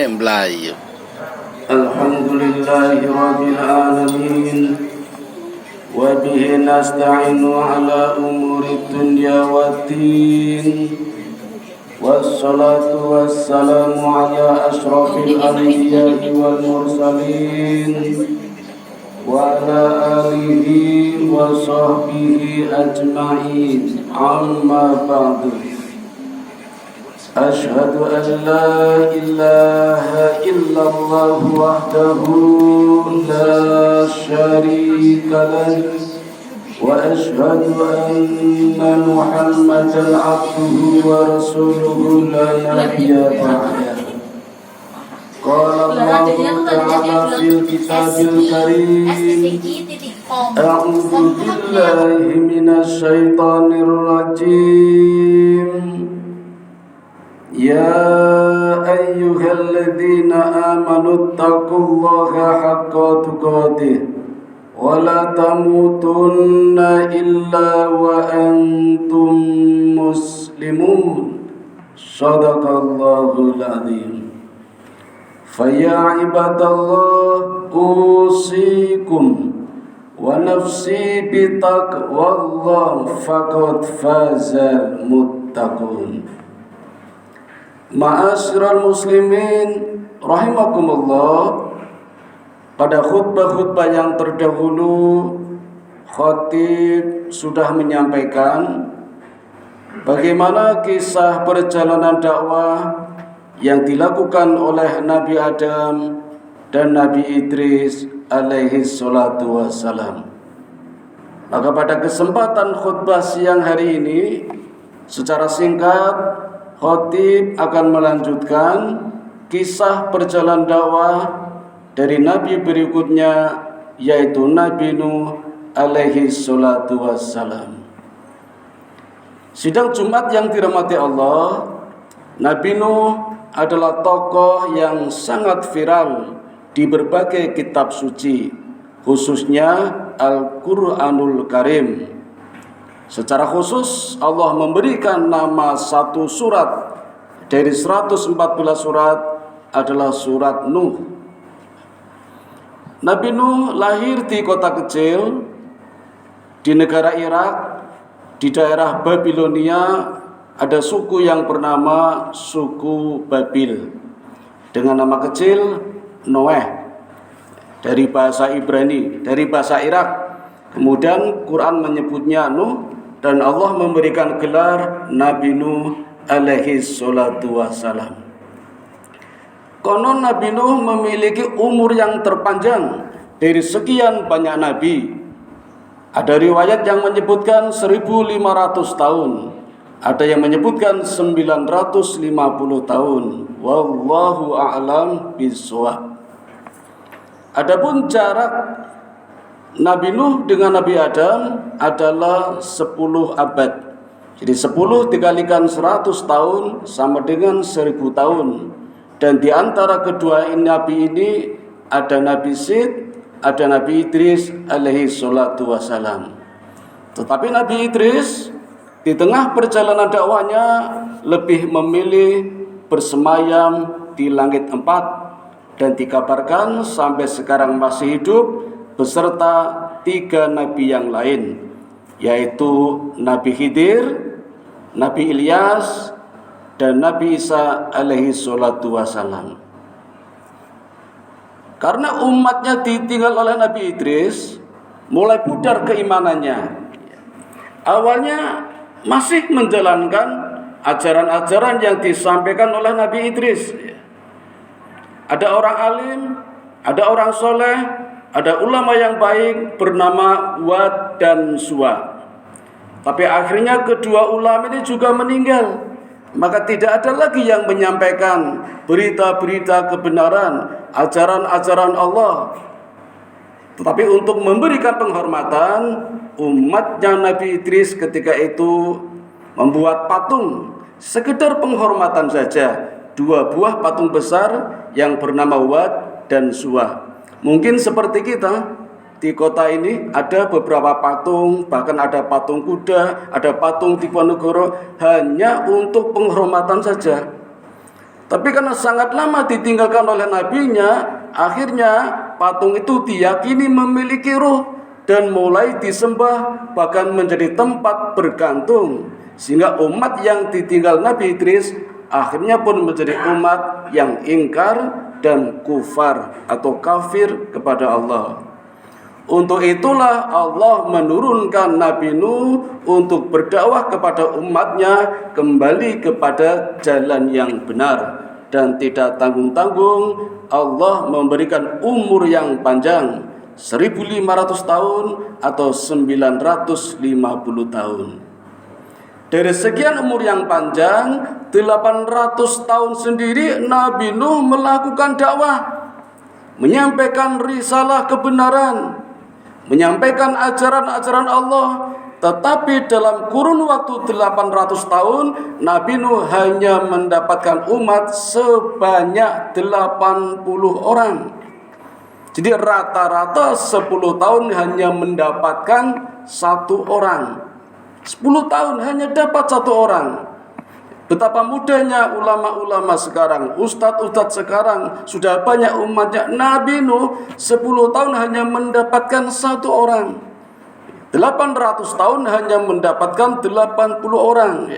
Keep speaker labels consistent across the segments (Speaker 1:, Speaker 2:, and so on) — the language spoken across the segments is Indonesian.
Speaker 1: Melayu.
Speaker 2: Alhamdulillahi rabbil alamin wa bihi nasta'inu ala umuri dunya waddin wassalatu wassalamu ala ashrafil anbiya'i wal mursalin wa ala alihi wa sahbihi ajma'in amma ba'du. أشهد أن لا إله إلا الله وحده لا شريك له وأشهد أن محمدا عبده ورسوله لا نبي بعده. قال الله تعالى في الكتاب الكريم أعوذ بالله من الشيطان الرجيم يا أيها الذين آمنوا اتقوا الله حق تقاته ولا تموتن إلا وأنتم مسلمون صدق الله العظيم. فيا عباد الله أوصيكم ونفسي بتقوى الله فقد فاز المتقون. Ma'asyiral muslimin rahimakumullah, pada khutbah-khutbah yang terdahulu khatib sudah menyampaikan bagaimana kisah perjalanan dakwah yang dilakukan oleh Nabi Adam dan Nabi Idris alaihi salatu wassalam. Maka pada kesempatan khutbah siang hari ini secara singkat khatib akan melanjutkan kisah perjalanan dakwah dari nabi berikutnya, yaitu Nabi Nuh alaihi salatu wassalam. Sidang Jumat yang dirahmati Allah, Nabi Nuh adalah tokoh yang sangat viral di berbagai kitab suci, khususnya Al-Quranul Karim. Secara khusus Allah memberikan nama satu surat dari 114 surat adalah surat Nuh. Nabi Nuh lahir di kota kecil di negara Irak, di daerah Babilonia. Ada suku yang bernama suku Babil dengan nama kecil Noeh, dari bahasa Ibrani, dari bahasa Irak. Kemudian Quran menyebutnya Nuh, dan Allah memberikan gelar Nabi Nuh alaihi salatu wassalam. Konon Nabi Nuh memiliki umur yang terpanjang dari sekian banyak nabi. Ada riwayat yang menyebutkan 1500 tahun, ada yang menyebutkan 950 tahun. Wallahu a'lam bishawab. Adapun jarak Nabi Nuh dengan Nabi Adam adalah 10 abad. Jadi 10 dikalikan 100 tahun sama dengan 1000 tahun. Dan di antara kedua Nabi ini ada Nabi Sid, ada Nabi Idris alaihi salatu wassalam. Tetapi Nabi Idris di tengah perjalanan dakwahnya lebih memilih bersemayam di langit 4, dan dikabarkan sampai sekarang masih hidup beserta 3 nabi yang lain, yaitu Nabi Khidir, Nabi Ilyas, dan Nabi Isa alaihi salatu wassalam. Karena umatnya ditinggal oleh Nabi Idris, mulai pudar keimanannya. Awalnya masih menjalankan ajaran-ajaran yang disampaikan oleh Nabi Idris. Ada orang alim, ada orang soleh, ada ulama yang baik bernama Wad dan Suwa. Tapi akhirnya kedua ulama ini juga meninggal. Maka tidak ada lagi yang menyampaikan berita-berita kebenaran, ajaran-ajaran Allah. Tetapi untuk memberikan penghormatan, umatnya Nabi Idris ketika itu membuat patung, sekedar penghormatan saja, 2 buah patung besar yang bernama Wad dan Suwa. Mungkin seperti kita, di kota ini ada beberapa patung, bahkan ada patung kuda, ada patung Diponegoro, hanya untuk penghormatan saja. Tapi karena sangat lama ditinggalkan oleh nabinya, akhirnya patung itu diyakini memiliki ruh dan mulai disembah, bahkan menjadi tempat bergantung. Sehingga umat yang ditinggal Nabi Idris akhirnya pun menjadi umat yang ingkar dan kufar atau kafir kepada Allah. Untuk itulah Allah menurunkan Nabi Nuh untuk berdakwah kepada umatnya kembali kepada jalan yang benar. Dan tidak tanggung-tanggung Allah memberikan umur yang panjang, 1500 tahun atau 950 tahun. Dari sekian umur yang panjang, 800 tahun sendiri Nabi Nuh melakukan dakwah, menyampaikan risalah kebenaran, menyampaikan ajaran-ajaran Allah. Tetapi dalam kurun waktu 800 tahun, Nabi Nuh hanya mendapatkan umat sebanyak 80 orang. Jadi rata-rata 10 tahun hanya mendapatkan 1 orang. 10 tahun hanya dapat 1 orang. Betapa mudahnya ulama-ulama sekarang, ustadz-ustadz sekarang, sudah banyak umatnya. Nabi Nuh 10 tahun hanya mendapatkan 1 orang. 800 tahun hanya mendapatkan 80 orang.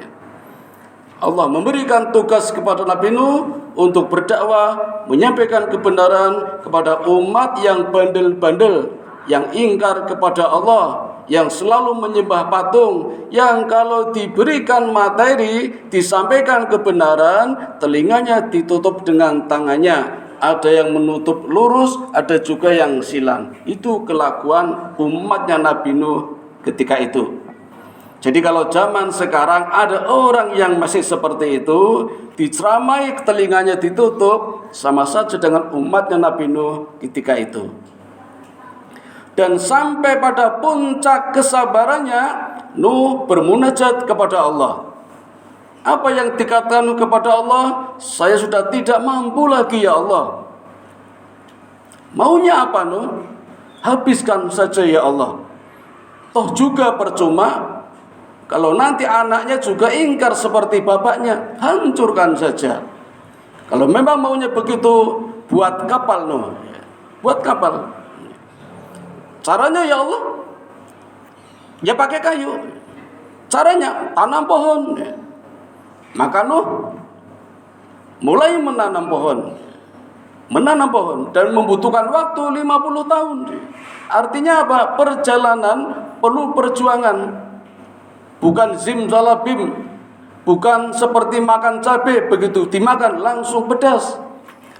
Speaker 2: Allah memberikan tugas kepada Nabi Nuh untuk berdakwah, menyampaikan kebenaran kepada umat yang bandel-bandel, yang ingkar kepada Allah, yang selalu menyembah patung, yang kalau diberikan materi, disampaikan kebenaran, telinganya ditutup dengan tangannya. Ada yang menutup lurus, ada juga yang silang. Itu kelakuan umatnya Nabi Nuh ketika itu. Jadi kalau zaman sekarang ada orang yang masih seperti itu, diceramai, telinganya ditutup, sama saja dengan umatnya Nabi Nuh ketika itu. Dan sampai pada puncak kesabarannya, Nuh bermunajat kepada Allah. Apa yang dikatakan kepada Allah? Saya sudah tidak mampu lagi ya Allah. Maunya apa Nuh? Habiskan saja ya Allah. Toh juga percuma. Kalau nanti anaknya juga ingkar seperti bapaknya, hancurkan saja. Kalau memang maunya begitu, buat kapal Nuh. Buat kapal. Caranya ya Allah, ya pakai kayu. Caranya tanam pohon. Maka Nuh mulai menanam pohon dan membutuhkan waktu 50 tahun. Artinya apa? Perjalanan perlu perjuangan. Bukan zimzalabim, bukan seperti makan cabai, begitu dimakan langsung pedas.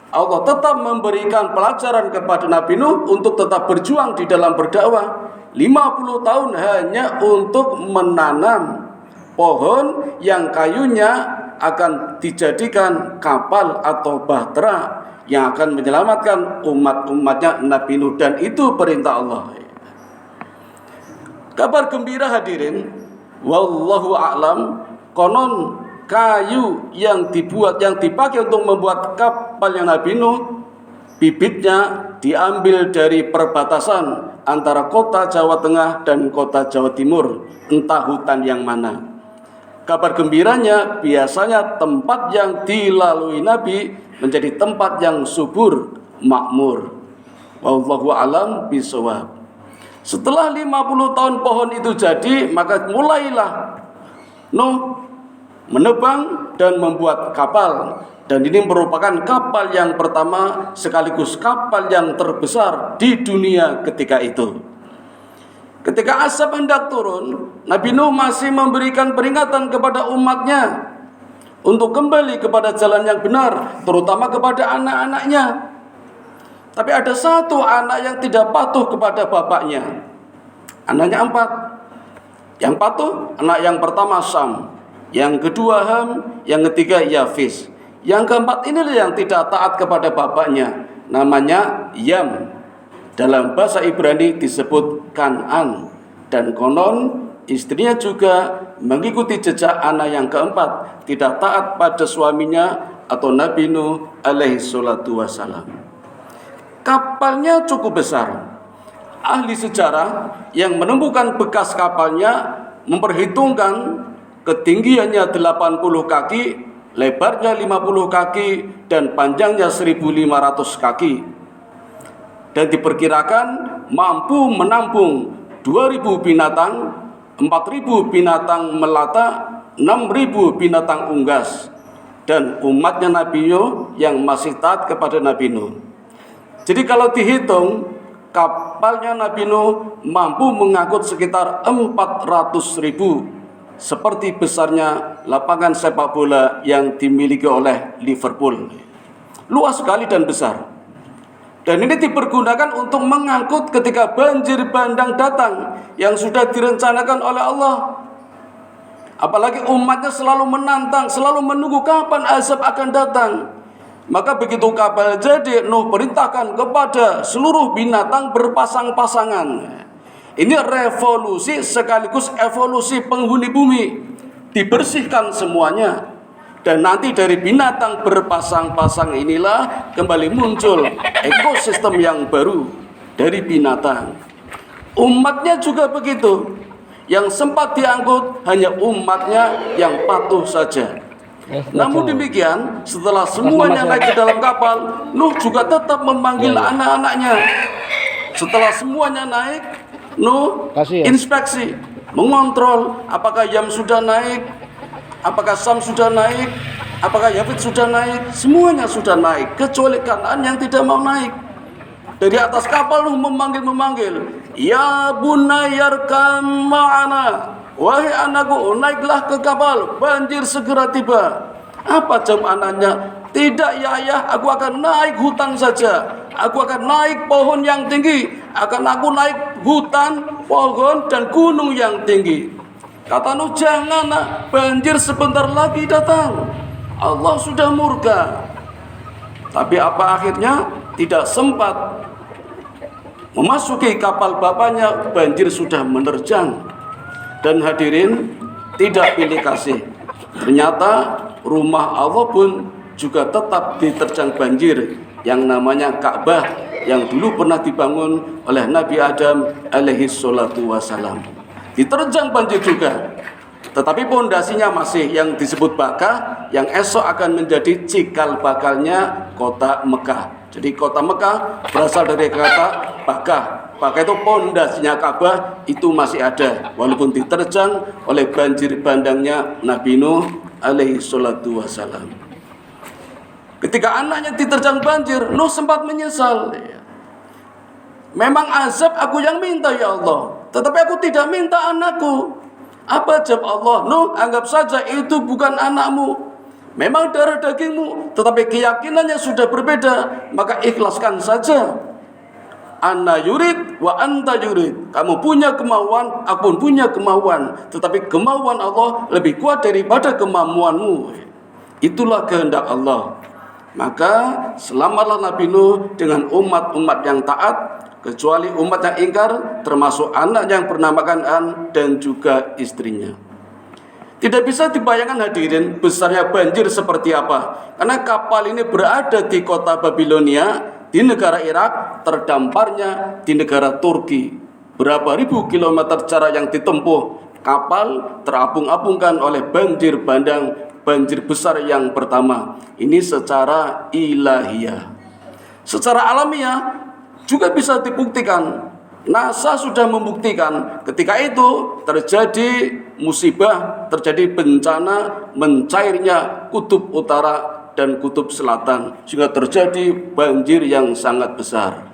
Speaker 2: Allah tetap memberikan pelajaran kepada Nabi Nuh untuk tetap berjuang di dalam berdakwah. 50 tahun hanya untuk menanam pohon yang kayunya akan dijadikan kapal atau bahtera yang akan menyelamatkan umat-umatnya Nabi Nuh, dan itu perintah Allah. Kabar gembira hadirin, wallahu a'lam, konon kayu yang dipakai untuk membuat kapal yang Nabi Nuh, bibitnya diambil dari perbatasan antara kota Jawa Tengah dan kota Jawa Timur, entah hutan yang mana. Kabar gembiranya, biasanya tempat yang dilalui Nabi menjadi tempat yang subur, makmur. Wallahu a'lam bishawab. Setelah 50 tahun pohon itu jadi, maka mulailah Nuh menebang dan membuat kapal. Dan ini merupakan kapal yang pertama sekaligus kapal yang terbesar di dunia ketika itu. Ketika asap hendak turun, Nabi Nuh masih memberikan peringatan kepada umatnya untuk kembali kepada jalan yang benar, terutama kepada anak-anaknya. Tapi ada satu anak yang tidak patuh kepada bapaknya. Anaknya 4. Yang patuh, anak yang pertama Sam, yang kedua Ham, yang ketiga Yafis. Yang keempat inilah yang tidak taat kepada bapaknya, namanya Yam. Dalam bahasa Ibrani disebut Kan'an. Dan konon istrinya juga mengikuti jejak anak yang keempat, tidak taat pada suaminya atau Nabi Nuh alaihi salatu wassalam. Kapalnya cukup besar. Ahli sejarah yang menemukan bekas kapalnya memperhitungkan ketinggiannya 80 kaki lebarnya 50 kaki dan panjangnya 1.500 kaki. Dan diperkirakan mampu menampung 2.000 binatang, 4.000 binatang melata, 6.000 binatang unggas, dan umatnya Nabi Nuh yang masih taat kepada Nabi Nuh. Jadi kalau dihitung, kapalnya Nabi Nuh mampu mengangkut sekitar 400.000, seperti besarnya lapangan sepak bola yang dimiliki oleh Liverpool. Luas sekali dan besar. Dan ini dipergunakan untuk mengangkut ketika banjir bandang datang yang sudah direncanakan oleh Allah. Apalagi umatnya selalu menantang, selalu menunggu kapan azab akan datang. Maka begitu kapal jadi, Nuh perintahkan kepada seluruh binatang berpasang-pasangan. Ini revolusi sekaligus evolusi penghuni bumi. Dibersihkan semuanya. Dan nanti dari binatang berpasang-pasang inilah kembali muncul ekosistem yang baru dari binatang. Umatnya juga begitu. Yang sempat diangkut hanya umatnya yang patuh saja. Namun demikian, setelah semuanya naik ke dalam kapal, Nuh juga tetap memanggil anak-anaknya. Setelah semuanya naik, Nuh inspeksi, mengontrol apakah Yam sudah naik, apakah Sam sudah naik, apakah Yafid sudah naik. Semuanya sudah naik, kecuali Kanaan yang tidak mau naik. Dari atas kapal Nuh memanggil, ya bunayyarkam ma'ana, wahai anakku, naiklah ke kapal, banjir segera tiba. Apa jawab anaknya? Tidak ya ayah, aku akan naik hutan saja. Aku akan naik pohon yang tinggi. Aku naik hutan, pohon, dan gunung yang tinggi. Kata Nuh, jangan nak, banjir sebentar lagi datang. Allah sudah murka. Tapi apa akhirnya? Tidak sempat memasuki kapal bapaknya, banjir sudah menerjang. Dan hadirin, tidak pilih kasih, ternyata rumah Allah pun juga tetap diterjang banjir, yang namanya Ka'bah yang dulu pernah dibangun oleh Nabi Adam alaihi salatu wassalam. Diterjang banjir juga. Tetapi pondasinya masih yang disebut Bakkah, yang esok akan menjadi cikal bakalnya kota Mekah. Jadi kota Mekah berasal dari kata Bakkah. Bakkah itu pondasinya Ka'bah, itu masih ada walaupun diterjang oleh banjir bandangnya Nabi Nuh alaihi salatu wassalam. Ketika anaknya diterjang banjir, Nuh sempat menyesal. Memang azab aku yang minta ya Allah, tetapi aku tidak minta anakku. Apa jawab Allah? Nuh, anggap saja itu bukan anakmu, memang darah dagingmu, tetapi keyakinannya sudah berbeda, maka ikhlaskan saja. Ana yurid wa anta yurid. Kamu punya kemauan, aku pun punya kemauan, tetapi kemauan Allah lebih kuat daripada kemampuanmu. Itulah kehendak Allah. Maka selamatlah Nabi Nuh dengan umat-umat yang taat, kecuali umat yang ingkar, termasuk anak yang bernama Kan'an dan juga istrinya. Tidak bisa dibayangkan hadirin besarnya banjir seperti apa, karena kapal ini berada di kota Babilonia, di negara Irak, terdamparnya di negara Turki. Berapa ribu kilometer jarak yang ditempuh, kapal terapung-apungkan oleh banjir bandang, banjir besar yang pertama. Ini secara ilahiyah. Secara alamiah juga bisa dibuktikan. NASA sudah membuktikan ketika itu terjadi musibah, terjadi bencana mencairnya kutub utara dan kutub selatan, sehingga terjadi banjir yang sangat besar.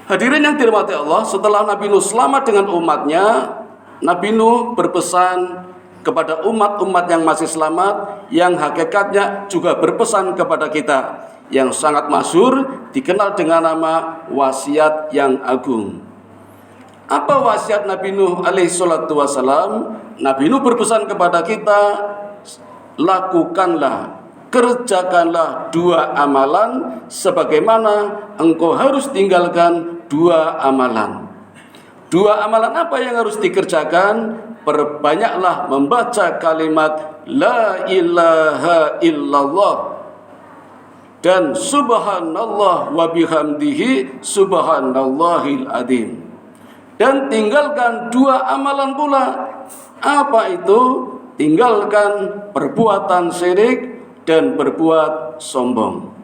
Speaker 2: Hadirin yang dirahmati Allah, setelah Nabi Nuh selamat dengan umatnya, Nabi Nuh berpesan kepada umat-umat yang masih selamat, yang hakikatnya juga berpesan kepada kita, yang sangat masyhur dikenal dengan nama wasiat yang agung. Apa wasiat Nabi Nuh alaihi salatu wassalam? Nabi Nuh berpesan kepada kita, lakukanlah, kerjakanlah dua amalan sebagaimana engkau harus tinggalkan dua amalan. Dua amalan apa yang harus dikerjakan? Perbanyaklah membaca kalimat la ilaha illallah dan subhanallah wa bihamdihi subhanallahil adzim. Dan tinggalkan dua amalan pula. Apa itu? tinggalkan perbuatan syirik dan berbuat sombong.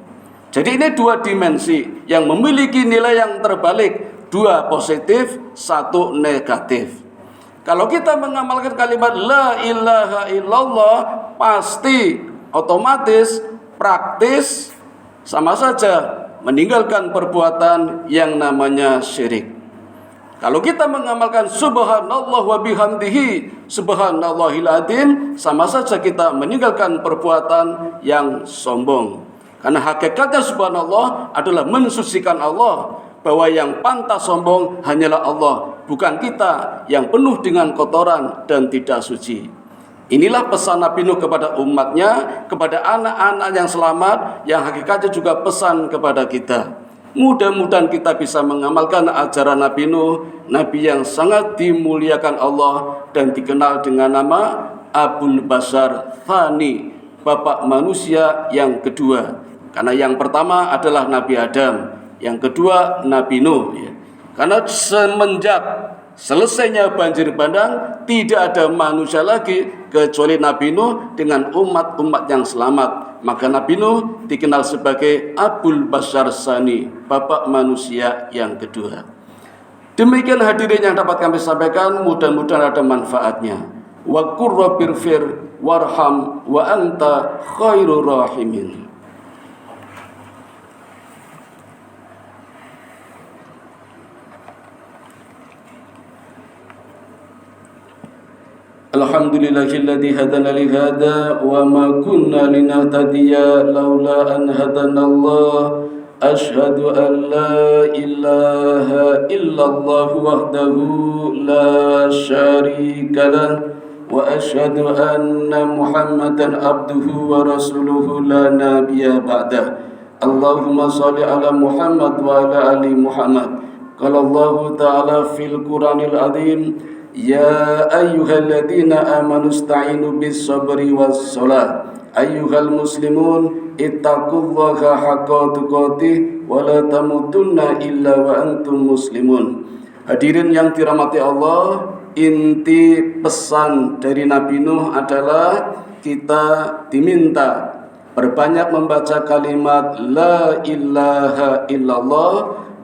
Speaker 2: Jadi ini dua dimensi yang memiliki nilai yang terbalik, dua positif, satu negatif. Kalau kita mengamalkan kalimat la ilaha illallah, pasti otomatis praktis sama saja meninggalkan perbuatan yang namanya syirik. Kalau kita mengamalkan subhanallah wa bihamdihi subhanallahil adzim, sama saja kita meninggalkan perbuatan yang sombong. Karena hakikatnya subhanallah adalah mensucikan Allah, bahwa yang pantas sombong hanyalah Allah, bukan kita yang penuh dengan kotoran dan tidak suci. Inilah pesan Nabi Nuh kepada umatnya, kepada anak-anak yang selamat, yang hakikatnya juga pesan kepada kita. Mudah-mudahan kita bisa mengamalkan ajaran Nabi Nuh, Nabi yang sangat dimuliakan Allah dan dikenal dengan nama Abul Bashar Thani, Bapak manusia yang kedua. Karena yang pertama adalah Nabi Adam, yang kedua Nabi Nuh. Karena semenjak selesainya banjir bandang, tidak ada manusia lagi kecuali Nabi Nuh dengan umat-umat yang selamat. Maka Nabi Nuh dikenal sebagai Abul Bashar Tsani, Bapak manusia yang kedua. Demikian hadirin yang dapat kami sampaikan, mudah-mudahan ada manfaatnya. Wa qur rabbirfir warham wa anta khairur rahimin. Alhamdulillahilladzi hadana li hada wa ma kunna linahtadiya laula an hadanallah. Asyhadu an la ilaha illallah wahdahu la syarika lah wa asyhadu anna Muhammadan abduhu wa rasuluhu la nabiyya ba'dah. Allahumma shalli ala Muhammad wa ala ali Muhammad. Qala Allah ta'ala fil Qur'anil azim, ya ayyuhalladzina amanu ista'inu bis sabri was salah. Ayyuhal muslimun ittaqullaha haqqa tuqatih wa la tamutunna illa wa antum muslimun. Hadirin yang dirahmati Allah, inti pesan dari Nabi Nuh adalah kita diminta berbanyak membaca kalimat la ilaha illallah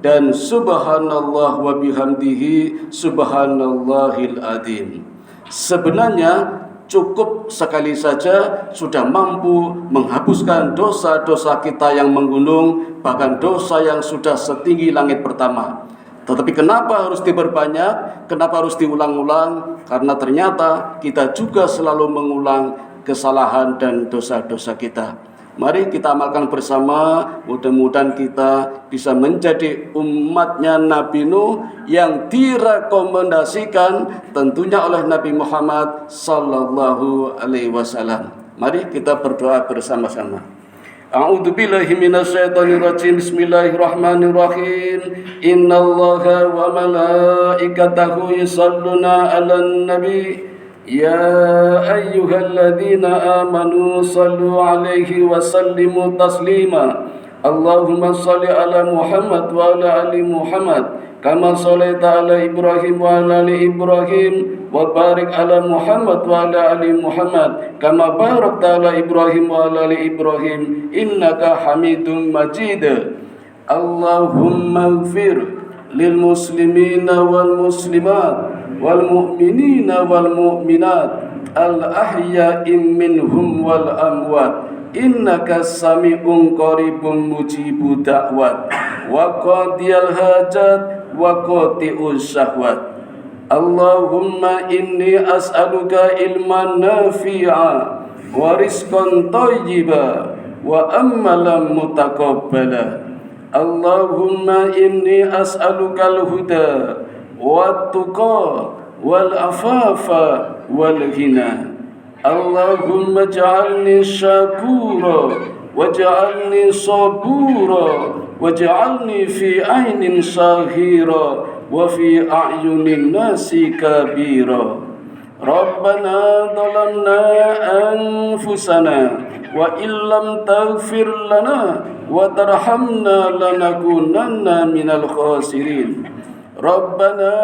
Speaker 2: dan subhanallah wa bihamdihi subhanallahil adzim. Sebenarnya cukup sekali saja sudah mampu menghapuskan dosa-dosa kita yang menggunung, bahkan dosa yang sudah setinggi langit pertama. Tetapi kenapa harus diperbanyak? Kenapa harus diulang-ulang? Karena ternyata kita juga selalu mengulang kesalahan dan dosa-dosa kita. Mari kita amalkan bersama, mudah-mudahan kita bisa menjadi umatnya Nabi Nuh yang direkomendasikan tentunya oleh Nabi Muhammad sallallahu alaihi wasallam. Mari kita berdoa bersama-sama. A'udzu billahi minasyaitonir rajim. Bismillahirrahmanirrahim. Innallaha wa malaikatahu yusholluna 'alan nabi. Ya ayyuhalladzina amanu sallu alaihi wa sallimu taslima. Allahumma salli ala Muhammad wa ala ali Muhammad kama shallaita ala Ibrahim wa ala ali Ibrahim wa barik ala Muhammad wa ala ali Muhammad kama barakta ala Ibrahim wa ala ali Ibrahim innaka Hamidum Majid. Allahumma ighfir lil muslimina wal muslimat wal mu'minina wal mu'minat al ahya'i minhum wal amwat innaka sami'un qaribun mujibud da'wat wa qadiyal hajat wa qati'us syahwat. Allahumma inni as'aluka ilman nafi'a wa rizqan thayyiba wa amalan mutaqabbala. Allahumma inni as'aluka al-huda wat-tuqa wal-afafa wal-ghina. Allahumma ja'alni syakura waj'alni sabura waj'alni fi ainin sahira wa fi a'yunin nasi kabira. Rabbana dhalamna anfusana wa illam taghfir lana wa tarhamna lanakunanna minal khasirin. Rabbana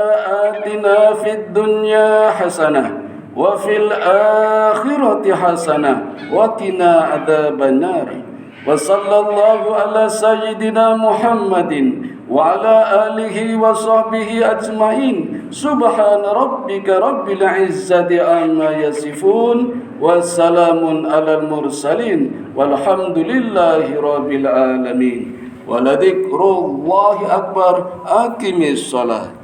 Speaker 2: atina fid dunya hasanah wa fil akhirati hasanah wa qina adzabannar. Wa sallallahu ala sayyidina Muhammadin wa ala alihi wa sahbihi ajmain. Subhana rabbika rabbil izzati amma yasifun wa salamun alal mursalin walhamdulillahi rabbil alamin. Wa la dzikrullahi akbar. Aqimis shalah.